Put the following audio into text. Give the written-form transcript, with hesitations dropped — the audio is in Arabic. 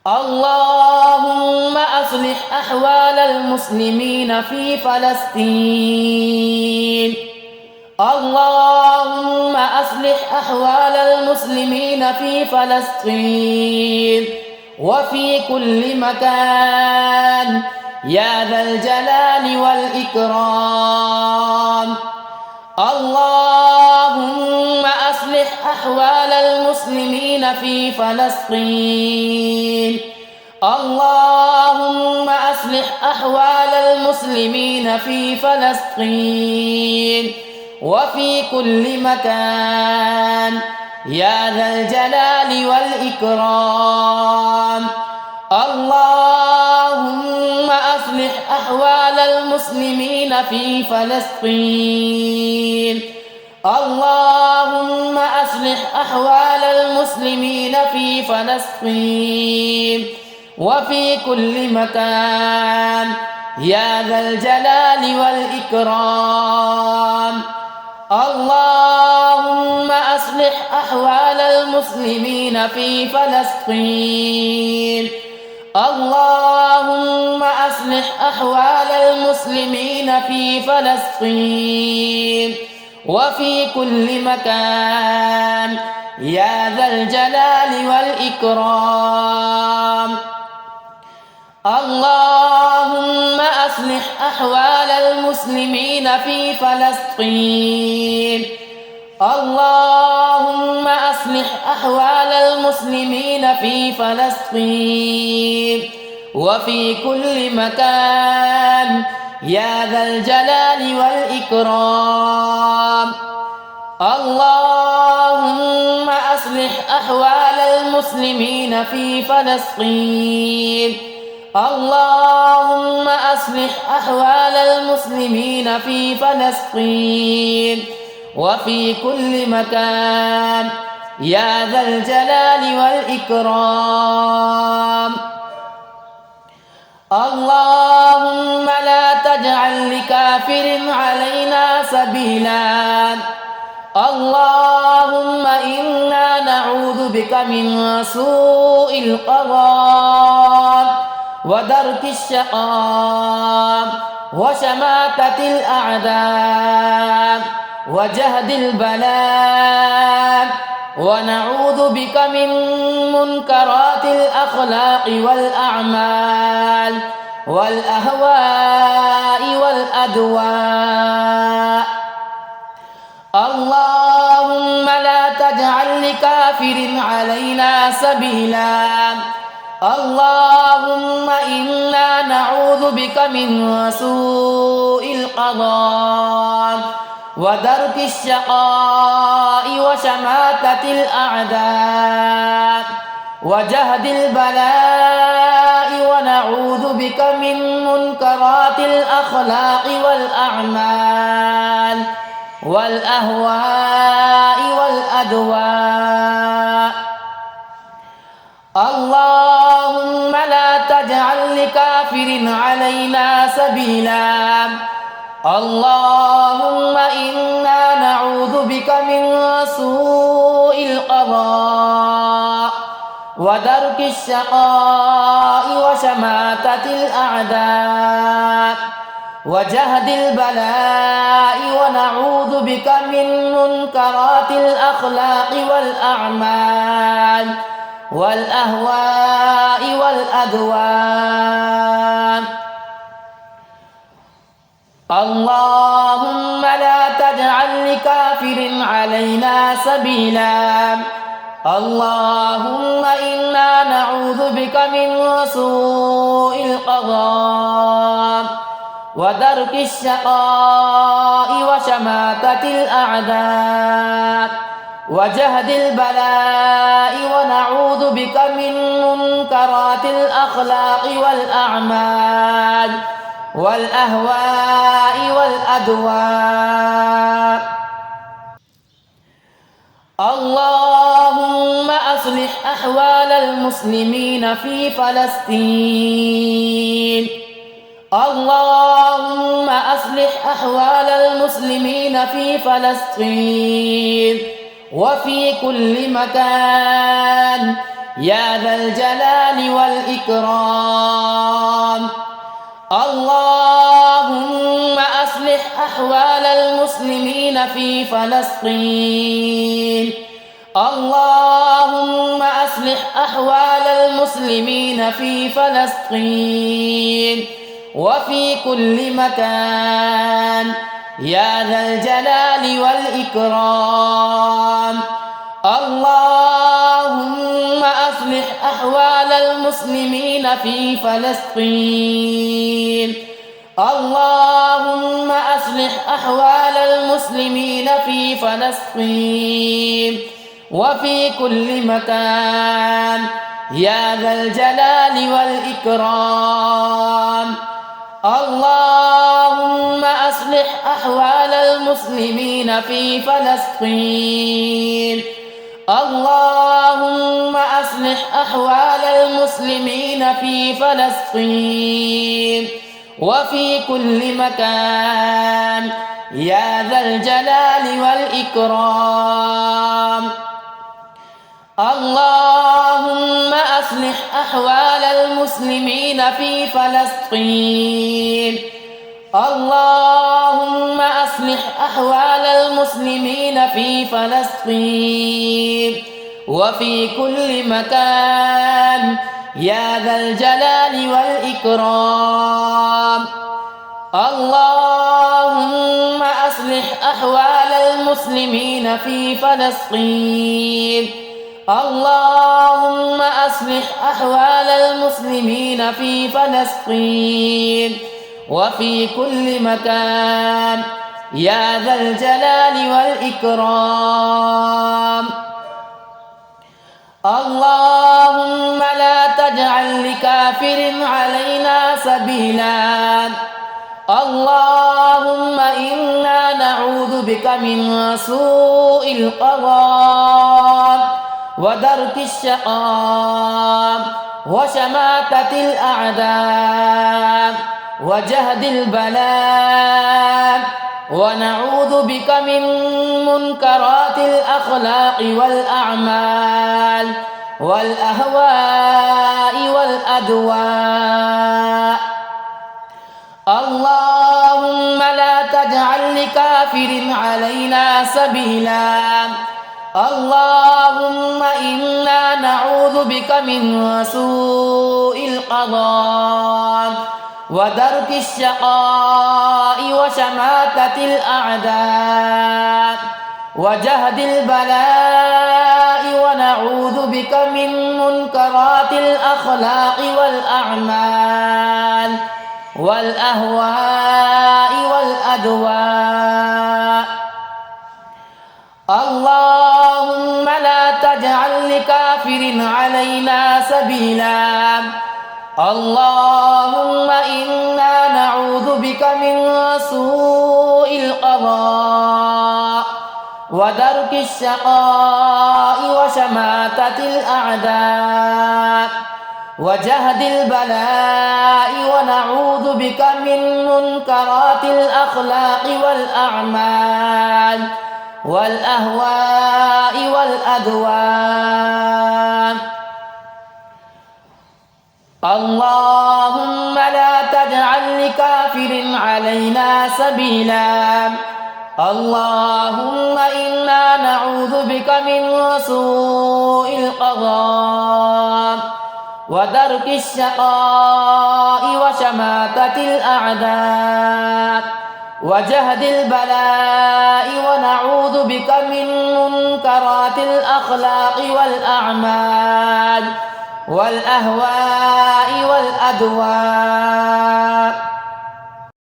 اللهم أصلح أحوال المسلمين في فلسطين. اللهم أصلح أحوال المسلمين في فلسطين وفي كل مكان يا ذا الجلال والإكرام. اللهم أصلح أحوال المسلمين في فلسطين. اللهم أصلح أحوال المسلمين في فلسطين وفي كل مكان يا ذا الجلال والإكرام. اللهم أصلح أحوال المسلمين في فلسطين. اللهم أصلح أحوال المسلمين في فلسطين وفي كل مكان يا ذا الجلال والإكرام. اللهم أصلح أحوال المسلمين في فلسطين. اللهم أصلح أحوال المسلمين في فلسطين وفي كل مكان يا ذا الجلال والإكرام. اللهم أصلح أحوال المسلمين في فلسطين. اللهم أصلح أحوال المسلمين في فلسطين وفي كل مكان يا ذا الجلال والإكرام. اللهم أصلح أحوال المسلمين في فلسطين. اللهم أصلح أحوال المسلمين في فلسطين وفي كل مكان يا ذا الجلال والإكرام. اللهم لا تجعل لكافر علينا سبيلا. اللهم إنا نعوذ بك من سوء القضاء ودرك الشقاء وشماتة الأعداء وجهد البلاء، ونعوذ بك من منكرات الأخلاق والأعمال والأهواء والأدواء. اللهم لا تجعل لكافر علينا سبيلا. اللهم إنا نعوذ بك من سوء القضاء ودرك الشقاء وشماتة الأعداء وجهد البلاء، ونعوذ بك من منكرات الأخلاق والأعمال والأهواء والأدواء. اللهم لا تجعل لكافر علينا سبيلا. اللهم إنا نعوذ بك من سوء القضاء ودرك الشقاء وشماتة الأعداء وجهد البلاء، ونعوذ بك من منكرات الأخلاق والأعمال والأهواء والأدواء. اللهم لا تجعل لكافر علينا سبيلا. اللهم إنا نعوذ بك من سوء القضاء ودرك الشقاء وشماتة الأعداء وجهد البلاء، ونعوذ بك من منكرات الأخلاق والأعمال والأهواء والأدواء. اللهم أصلح أحوال المسلمين في فلسطين. اللهم أصلح أحوال المسلمين في فلسطين وفي كل مكان يا ذا الجلال والإكرام. اللهم أصلح أحوال المسلمين في فلسطين. اللهم أصلح أحوال المسلمين في فلسطين وفي كل مكان يا ذا الجلال والإكرام. اللهم أصلح أحوال المسلمين في فلسطين. اللهم أصلح أحوال المسلمين في فلسطين وفي كل مكان يا ذا الجلال والإكرام. اللهم أصلح أحوال المسلمين في فلسطين. اللهم أصلح أحوال المسلمين في فلسطين وفي كل مكان يا ذا الجلال والإكرام. اللهم أصلح أحوال المسلمين في فلسطين. اللهم أصلح أحوال المسلمين في فلسطين وفي كل مكان يا ذا الجلال والإكرام. اللهم أصلح أحوال المسلمين في فلسطين. اللهم أصلح أحوال المسلمين في فلسطين وفي كل مكان يا ذا الجلال والإكرام. اللهم لا تجعل لكافر علينا سبيلا. اللهم إنا نعوذ بك من سوء القضاء ودرك الشقاء وشماتة الأعداء وجهد البلاء، ونعوذ بك من منكرات الأخلاق والأعمال والأهواء والأدواء. اللهم لا تجعل لكافر علينا سبيلا. اللهم إنا نعوذ بك من سوء القضاء ودرك الشقاء وشماتة الأعداء وجهد البلاء، ونعوذ بك من منكرات الأخلاق والأعمال والأهواء والأدواء. اللهم لا تجعل لكافر علينا سبيلا. اللهم إنا نعوذ بك من سوء القضاء ودرك الشقاء وشماتة الأعداء وجهد البلاء، ونعوذ بك من منكرات الأخلاق والأعمال والأهواء والأدواء. اللهم لا تجعل لكافر علينا سبيلا. اللهم إنا نعوذ بك من سوء القضاء ودرك الشقاء وشماتة الأعداء وجهد البلاء، ونعوذ بك من منكرات الأخلاق والأعمال والأهواء والأدواء.